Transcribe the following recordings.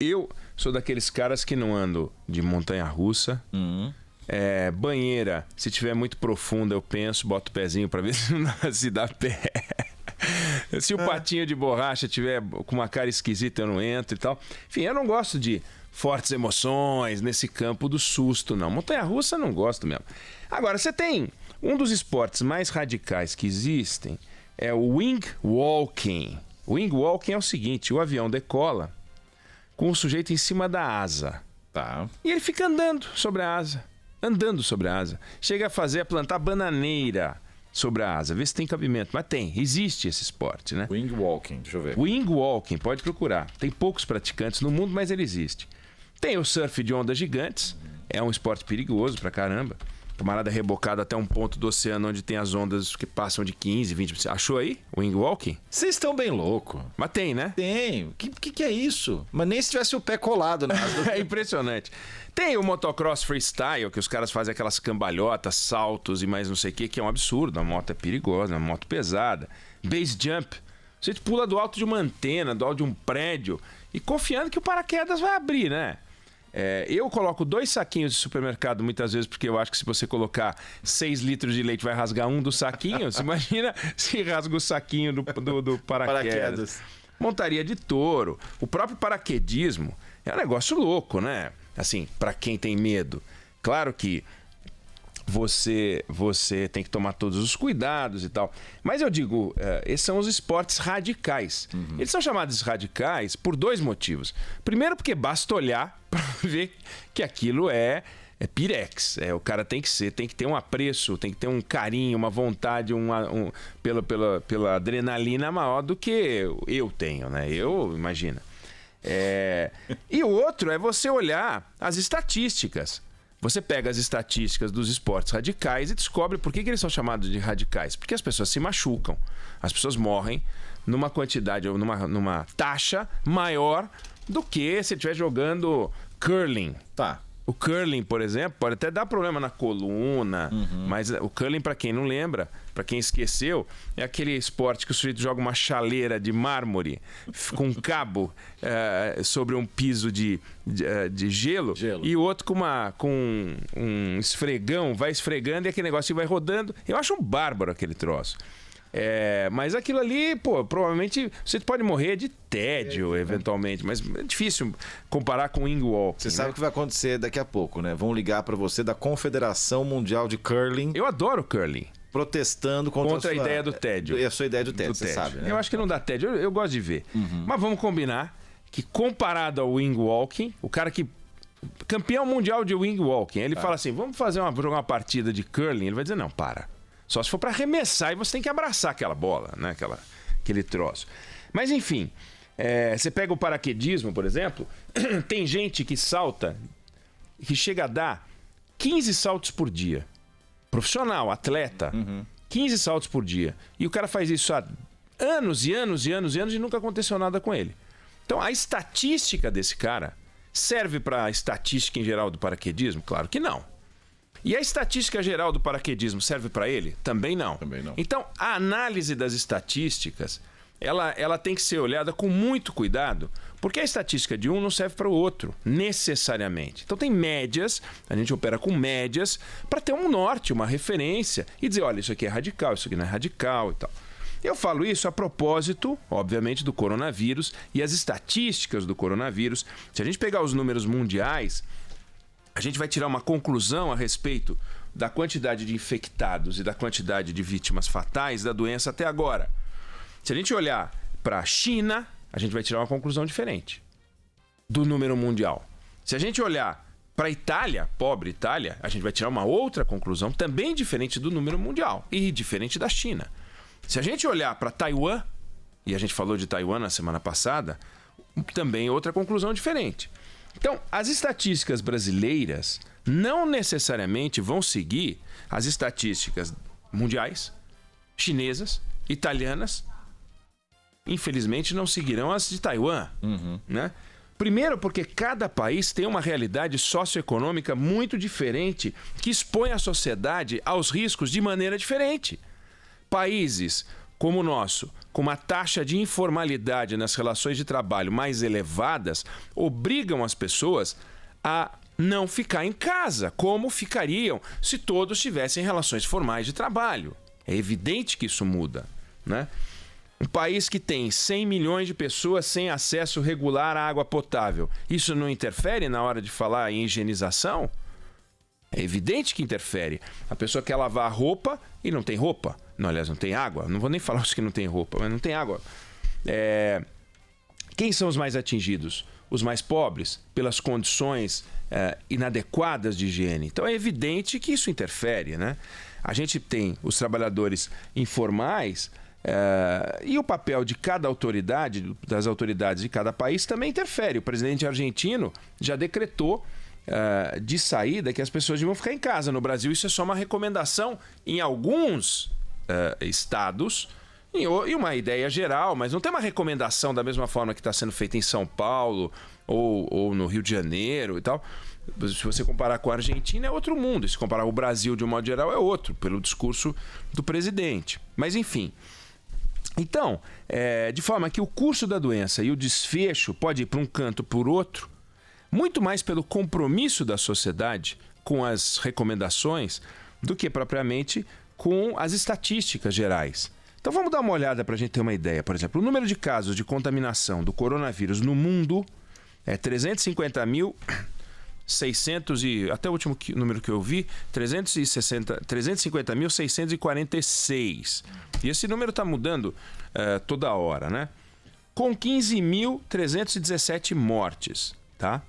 Eu sou daqueles caras que não ando de montanha-russa. Banheira, se tiver muito profunda, eu penso, boto o pezinho pra ver se dá pé. Se o patinho de borracha tiver com uma cara esquisita, eu não entro e tal. Enfim, eu não gosto de fortes emoções nesse campo do susto, não. Montanha-russa não gosto mesmo. Agora, você tem um dos esportes mais radicais que existem, é o wing walking. O wing walking é o seguinte: o avião decola com o sujeito em cima da asa. Tá. E ele fica andando sobre a asa. Chega a plantar bananeira sobre a asa. Vê se tem cabimento. Mas existe esse esporte, né? Wing walking, deixa eu ver. Wing walking, pode procurar. Tem poucos praticantes no mundo, mas ele existe. Tem o surf de ondas gigantes. É um esporte perigoso pra caramba. Camarada rebocado até um ponto do oceano onde tem as ondas que passam de 15, 20%. Achou aí? Wing walking? Vocês estão bem loucos. Mas tem, né? Tem. O que é isso? Mas nem se tivesse o pé colado na asa. É impressionante. Tem o motocross freestyle, que os caras fazem aquelas cambalhotas, saltos e mais não sei o que é um absurdo. A moto é perigosa, uma moto pesada. Base jump. Você pula do alto de uma antena, do alto de um prédio, e confiando que o paraquedas vai abrir, né? Eu coloco 2 saquinhos de supermercado muitas vezes, porque eu acho que se você colocar 6 litros de leite vai rasgar um dos saquinhos. Imagina se rasga o saquinho do paraquedas. Montaria de touro. O próprio paraquedismo é um negócio louco, né? Assim, pra quem tem medo. Claro que você tem que tomar todos os cuidados e tal. Mas eu digo, esses são os esportes radicais. Eles são chamados radicais por 2 motivos. Primeiro, porque basta olhar para ver que aquilo é pirex. O cara tem que ter um apreço, tem que ter um carinho, uma vontade, pela adrenalina maior do que eu tenho, né? Imagina. E o outro é você olhar as estatísticas. Você pega as estatísticas dos esportes radicais e descobre por que eles são chamados de radicais. Porque as pessoas se machucam, as pessoas morrem numa quantidade ou numa taxa maior do que se estiver jogando curling. Tá. O curling, por exemplo, pode até dar problema na coluna, mas o curling, para quem não lembra, para quem esqueceu, é aquele esporte que o sujeito joga uma chaleira de mármore com um cabo sobre um piso de gelo, e o outro com um esfregão, vai esfregando e aquele negócio vai rodando. Eu acho um bárbaro aquele troço. Mas aquilo ali, provavelmente você pode morrer de tédio, eventualmente, mas é difícil comparar com o wing walking. Você sabe o que vai acontecer daqui a pouco, né? Vão ligar pra você da Confederação Mundial de Curling. Eu adoro curling. Protestando contra a ideia do tédio. A sua ideia do tédio, você sabe, né? Eu acho que não dá tédio, eu gosto de ver. Mas vamos combinar que, comparado ao wing walking, o cara que campeão mundial de wing walking, ele fala assim, vamos jogar uma partida de curling, ele vai dizer, não, para. Só se for para arremessar e você tem que abraçar aquela bola, né? Aquele troço. Mas enfim, você pega o paraquedismo, por exemplo, tem gente que salta, que chega a dar 15 saltos por dia. Profissional, atleta, 15 saltos por dia. E o cara faz isso há anos e anos e anos e anos e nunca aconteceu nada com ele. Então a estatística desse cara serve para a estatística em geral do paraquedismo? Claro que não. E a estatística geral do paraquedismo serve para ele? Também não. Também não. Então, a análise das estatísticas, ela tem que ser olhada com muito cuidado, porque a estatística de um não serve para o outro, necessariamente. Então, tem médias, a gente opera com médias, para ter um norte, uma referência, e dizer, olha, isso aqui é radical, isso aqui não é radical e tal. Eu falo isso a propósito, obviamente, do coronavírus e as estatísticas do coronavírus. Se a gente pegar os números mundiais, a gente vai tirar uma conclusão a respeito da quantidade de infectados e da quantidade de vítimas fatais da doença até agora. Se a gente olhar para a China, a gente vai tirar uma conclusão diferente do número mundial. Se a gente olhar para a Itália, pobre Itália, a gente vai tirar uma outra conclusão também diferente do número mundial e diferente da China. Se a gente olhar para Taiwan, e a gente falou de Taiwan na semana passada, também outra conclusão diferente. Então, as estatísticas brasileiras não necessariamente vão seguir as estatísticas mundiais, chinesas, italianas. Infelizmente, não seguirão as de Taiwan, né? Primeiro, porque cada país tem uma realidade socioeconômica muito diferente que expõe a sociedade aos riscos de maneira diferente. Países como o nosso, com uma taxa de informalidade nas relações de trabalho mais elevadas, obrigam as pessoas a não ficar em casa, como ficariam se todos tivessem relações formais de trabalho. É evidente que isso muda, né? Um país que tem 100 milhões de pessoas sem acesso regular à água potável, isso não interfere na hora de falar em higienização? É evidente que interfere. A pessoa quer lavar a roupa e não tem roupa. Não, aliás, não tem água. Não vou nem falar os que não tem roupa, mas não tem água. Quem são os mais atingidos? Os mais pobres, pelas condições inadequadas de higiene. Então é evidente que isso interfere, né? A gente tem os trabalhadores informais e o papel de cada autoridade, das autoridades de cada país, também interfere. O presidente argentino já decretou de saída que as pessoas deviam ficar em casa. No Brasil, isso é só uma recomendação em alguns estados e uma ideia geral, mas não tem uma recomendação da mesma forma que está sendo feita em São Paulo ou no Rio de Janeiro e tal. Se você comparar com a Argentina, é outro mundo. Se comparar com o Brasil, de um modo geral, é outro, pelo discurso do presidente. Mas, enfim. Então, de forma que o curso da doença e o desfecho pode ir para um canto por outro, muito mais pelo compromisso da sociedade com as recomendações do que propriamente com as estatísticas gerais. Então vamos dar uma olhada para a gente ter uma ideia. Por exemplo, o número de casos de contaminação do coronavírus no mundo é 350.600 e até o último número que eu vi, 350.646. E esse número está mudando toda hora, né? Com 15.317 mortes, tá?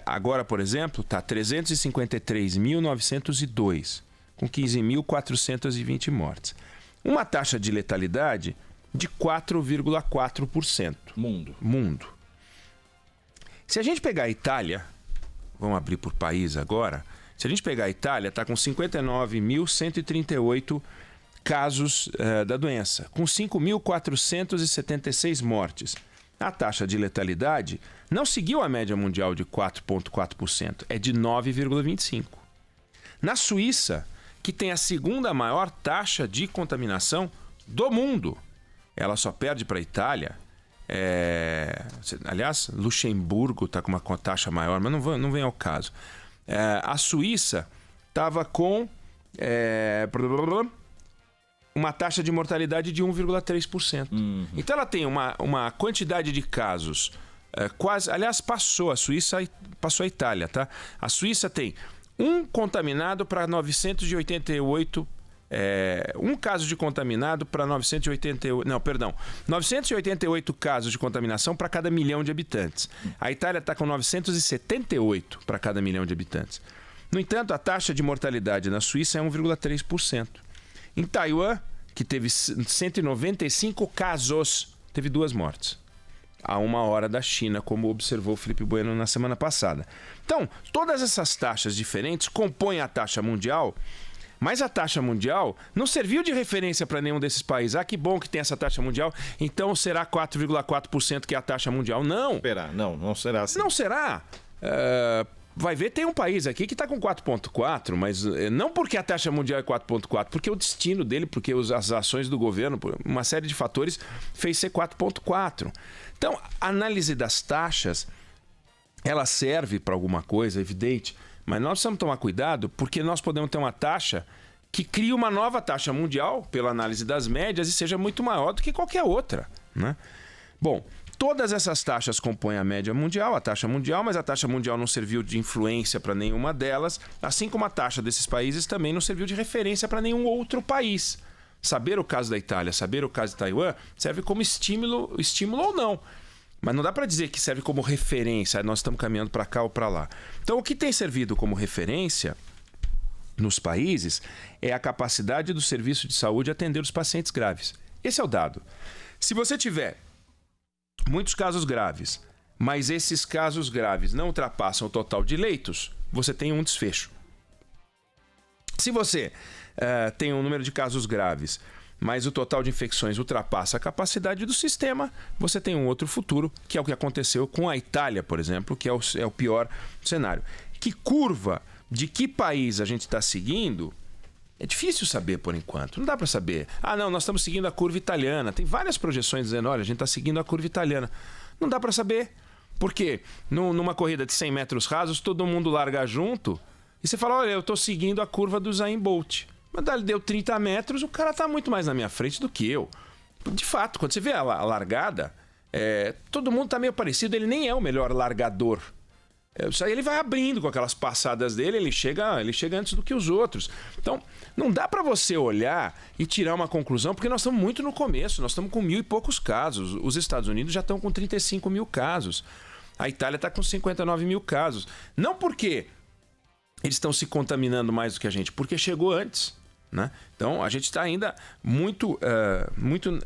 Agora, por exemplo, está 353.902, com 15.420 mortes. Uma taxa de letalidade de 4,4%. Mundo. Se a gente pegar a Itália, vamos abrir por país agora, se a gente pegar a Itália, está com 59.138 casos da doença, com 5.476 mortes. A taxa de letalidade não seguiu a média mundial de 4,4%, é de 9,25%. Na Suíça, que tem a segunda maior taxa de contaminação do mundo, ela só perde para a Itália. Aliás, Luxemburgo está com uma taxa maior, mas não vem ao caso. A Suíça estava com uma taxa de mortalidade de 1,3%. Então ela tem uma quantidade de casos quase... Aliás, passou a Suíça, passou a Itália, tá? A Suíça tem um contaminado para 988... um caso de contaminado para 988... Não, perdão. 988 casos de contaminação para cada milhão de habitantes. A Itália está com 978 para cada milhão de habitantes. No entanto, a taxa de mortalidade na Suíça é 1,3%. Em Taiwan, que teve 195 casos, teve 2 mortes. A 1 hora da China, como observou o Felipe Bueno na semana passada. Então, todas essas taxas diferentes compõem a taxa mundial, mas a taxa mundial não serviu de referência para nenhum desses países. Ah, que bom que tem essa taxa mundial, então será 4,4% que é a taxa mundial. Não. Não será assim. Não será. Vai ver, tem um país aqui que está com 4,4, mas não porque a taxa mundial é 4,4, porque o destino dele, porque as ações do governo, uma série de fatores, fez ser 4,4. Então, a análise das taxas, ela serve para alguma coisa, evidente, mas nós precisamos tomar cuidado porque nós podemos ter uma taxa que cria uma nova taxa mundial, pela análise das médias, e seja muito maior do que qualquer outra, né? Bom, todas essas taxas compõem a média mundial, a taxa mundial, mas a taxa mundial não serviu de influência para nenhuma delas, assim como a taxa desses países também não serviu de referência para nenhum outro país. Saber o caso da Itália, saber o caso de Taiwan, serve como estímulo ou não. Mas não dá para dizer que serve como referência, nós estamos caminhando para cá ou para lá. Então, o que tem servido como referência nos países é a capacidade do serviço de saúde atender os pacientes graves. Esse é o dado. Se você tiver muitos casos graves, mas esses casos graves não ultrapassam o total de leitos, você tem um desfecho. Se você tem um número de casos graves, mas o total de infecções ultrapassa a capacidade do sistema, você tem um outro futuro, que é o que aconteceu com a Itália, por exemplo, que é o pior cenário. Que curva de que país a gente está seguindo É difícil saber por enquanto, não dá para saber. Ah, não, nós estamos seguindo a curva italiana. Tem várias projeções dizendo, olha, a gente está seguindo a curva italiana. Não dá para saber. Por quê? Numa corrida de 100 metros rasos, todo mundo larga junto e você fala, olha, eu estou seguindo a curva do Usain Bolt. Mas ele deu 30 metros, o cara está muito mais na minha frente do que eu. De fato, quando você vê a largada, todo mundo está meio parecido, ele nem é o melhor largador. Isso aí ele vai abrindo com aquelas passadas dele, ele chega antes do que os outros. Então, não dá para você olhar e tirar uma conclusão, porque nós estamos muito no começo, nós estamos com 1.000 e poucos casos. Os Estados Unidos já estão com 35 mil casos. A Itália está com 59 mil casos. Não porque eles estão se contaminando mais do que a gente, porque chegou antes, né? Então, a gente está ainda muito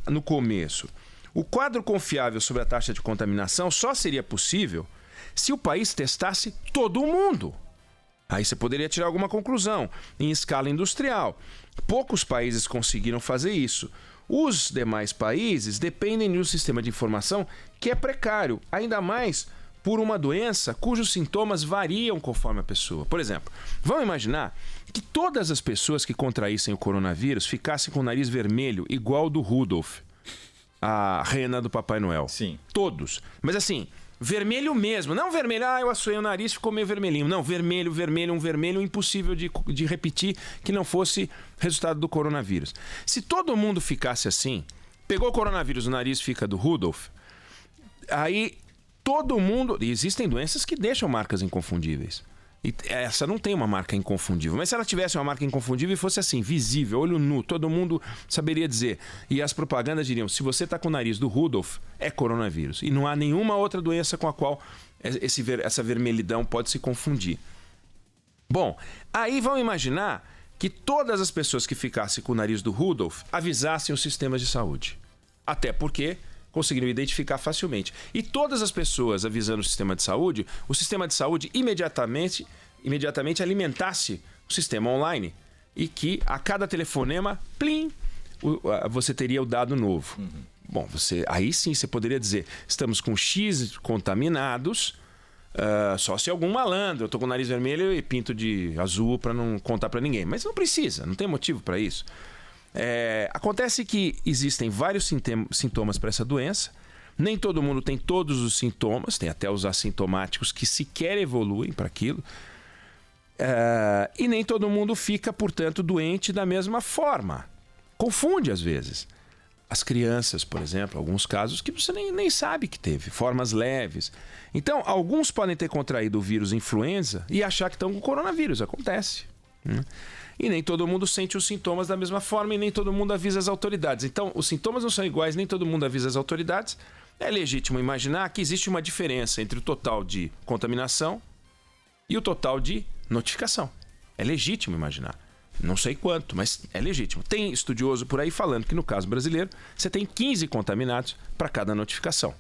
no começo. O quadro confiável sobre a taxa de contaminação só seria possível se o país testasse todo mundo. Aí você poderia tirar alguma conclusão em escala industrial. Poucos países conseguiram fazer isso. Os demais países dependem de um sistema de informação que é precário, ainda mais por uma doença cujos sintomas variam conforme a pessoa. Por exemplo, vamos imaginar que todas as pessoas que contraíssem o coronavírus ficassem com o nariz vermelho igual ao do Rudolf, a rena do Papai Noel. Sim. Todos. Mas assim, vermelho mesmo. Não vermelho, eu assoei o nariz e ficou meio vermelhinho. Não, vermelho, um vermelho impossível de repetir que não fosse resultado do coronavírus. Se todo mundo ficasse assim, pegou o coronavírus, o nariz fica do Rudolf, aí todo mundo... E existem doenças que deixam marcas inconfundíveis. E essa não tem uma marca inconfundível. Mas se ela tivesse uma marca inconfundível e fosse assim, visível, olho nu, todo mundo saberia dizer. E as propagandas diriam, se você está com o nariz do Rudolf, é coronavírus. E não há nenhuma outra doença com a qual essa vermelhidão pode se confundir. Bom, aí vamos imaginar que todas as pessoas que ficassem com o nariz do Rudolf avisassem os sistemas de saúde. Até porque conseguiram identificar facilmente. E todas as pessoas avisando o sistema de saúde imediatamente alimentasse o sistema online e que a cada telefonema, plim, você teria o dado novo. Uhum. Bom, aí sim você poderia dizer, estamos com X contaminados, só se algum malandro, eu estou com o nariz vermelho e pinto de azul para não contar para ninguém. Mas não precisa, não tem motivo para isso. Acontece que existem vários sintomas para essa doença. Nem todo mundo tem todos os sintomas, tem até os assintomáticos que sequer evoluem para aquilo. E nem todo mundo fica, portanto, doente da mesma forma. Confunde às vezes. As crianças, por exemplo, alguns casos que você nem sabe que teve, formas leves. Então, alguns podem ter contraído o vírus influenza e achar que estão com coronavírus. Acontece. E nem todo mundo sente os sintomas da mesma forma e nem todo mundo avisa as autoridades. Então, os sintomas não são iguais, nem todo mundo avisa as autoridades. É legítimo imaginar que existe uma diferença entre o total de contaminação e o total de notificação. É legítimo imaginar. Não sei quanto, mas é legítimo. Tem estudioso por aí falando que no caso brasileiro você tem 15 contaminados para cada notificação.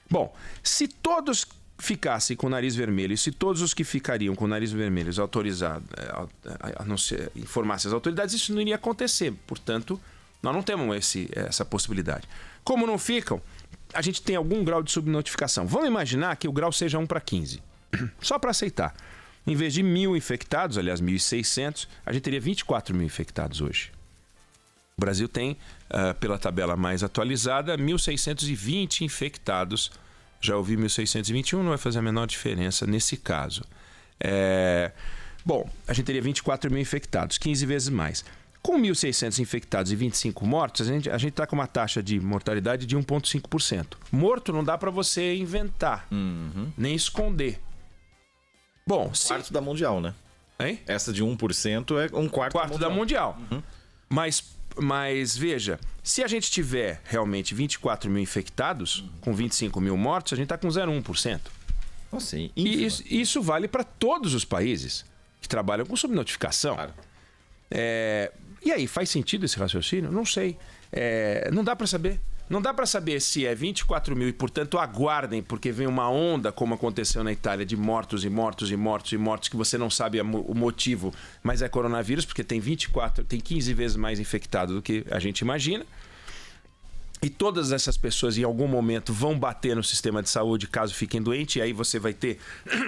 Bom, se todos ficassem com o nariz vermelho e se todos os que ficariam com o nariz vermelho informassem as autoridades, isso não iria acontecer. Portanto, nós não temos essa possibilidade. Como não ficam, a gente tem algum grau de subnotificação. Vamos imaginar que o grau seja 1/15. Só para aceitar. Em vez de 1.000 infectados, aliás, 1.600, a gente teria 24 mil infectados hoje. O Brasil tem, pela tabela mais atualizada, 1.620 infectados. Já ouvi 1.621, não vai fazer a menor diferença nesse caso. Bom, a gente teria 24 mil infectados, 15 vezes mais. Com 1.600 infectados e 25 mortos, a gente está com uma taxa de mortalidade de 1,5%. Morto não dá para você inventar, nem esconder. Bom, um quarto da Mundial, né? Hein? Essa de 1% é um quarto da Mundial. Mas veja, se a gente tiver realmente 24 mil infectados, com 25 mil mortos, a gente está com 0,1%. Nossa, e isso vale para todos os países que trabalham com subnotificação. Claro. E aí, faz sentido esse raciocínio? Não sei. Não dá para saber. Não dá para saber se é 24 mil e, portanto, aguardem, porque vem uma onda, como aconteceu na Itália, de mortos e mortos e mortos e mortos, que você não sabe o motivo, mas é coronavírus, porque tem 15 vezes mais infectado do que a gente imagina. E todas essas pessoas, em algum momento, vão bater no sistema de saúde caso fiquem doentes, e aí você vai ter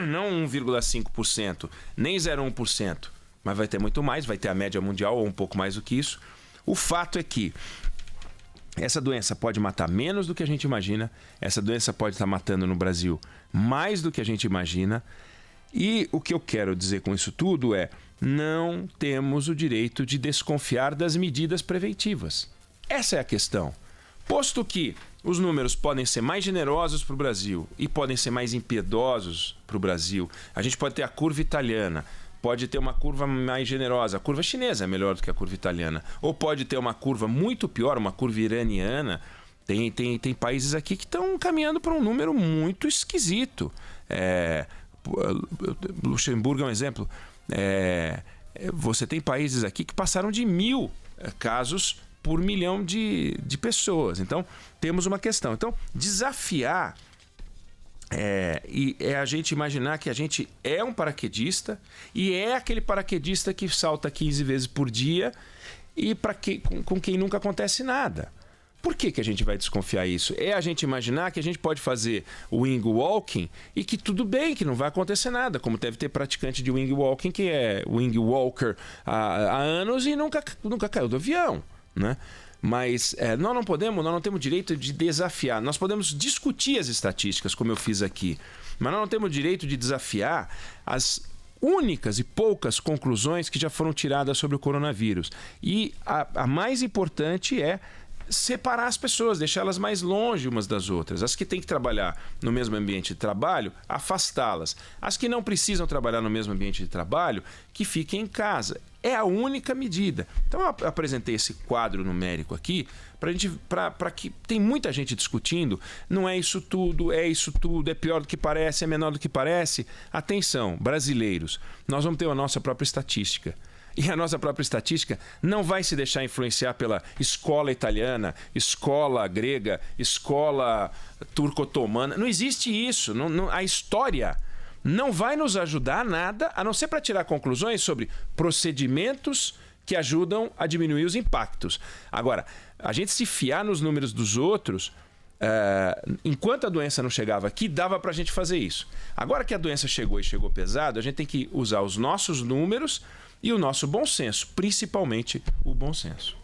não 1,5%, nem 0,1%, mas vai ter muito mais, vai ter a média mundial ou um pouco mais do que isso. O fato é que essa doença pode matar menos do que a gente imagina, essa doença pode estar matando no Brasil mais do que a gente imagina, e o que eu quero dizer com isso tudo é: não temos o direito de desconfiar das medidas preventivas. Essa é a questão. Posto que os números podem ser mais generosos para o Brasil e podem ser mais impiedosos para o Brasil, a gente pode ter a curva italiana, pode ter uma curva mais generosa, a curva chinesa é melhor do que a curva italiana, ou pode ter uma curva muito pior, uma curva iraniana. Tem países aqui que estão caminhando para um número muito esquisito. Luxemburgo é um exemplo. Você tem países aqui que passaram de 1.000 casos por milhão de pessoas. Então, temos uma questão. Então, desafiar é a gente imaginar que a gente é um paraquedista e é aquele paraquedista que salta 15 vezes por dia e com quem nunca acontece nada. Por que a gente vai desconfiar isso? É a gente imaginar que a gente pode fazer wing walking e que tudo bem, que não vai acontecer nada, como deve ter praticante de wing walking que é wing walker há anos e nunca caiu do avião, né? Mas nós não temos direito de desafiar. Nós podemos discutir as estatísticas, como eu fiz aqui, mas nós não temos direito de desafiar as únicas e poucas conclusões que já foram tiradas sobre o coronavírus. E a mais importante é separar as pessoas, deixá-las mais longe umas das outras. As que têm que trabalhar no mesmo ambiente de trabalho, afastá-las. As que não precisam trabalhar no mesmo ambiente de trabalho, que fiquem em casa. É a única medida. Então eu apresentei esse quadro numérico aqui para que tem muita gente discutindo. Não é isso tudo, é pior do que parece, é menor do que parece. Atenção, brasileiros, nós vamos ter a nossa própria estatística. E a nossa própria estatística não vai se deixar influenciar pela escola italiana, escola grega, escola turco-otomana. Não existe isso. A história não vai nos ajudar a nada, a não ser para tirar conclusões sobre procedimentos que ajudam a diminuir os impactos. Agora, a gente se fiar nos números dos outros, enquanto a doença não chegava aqui, dava para a gente fazer isso. Agora que a doença chegou e chegou pesado, a gente tem que usar os nossos números e o nosso bom senso, principalmente o bom senso.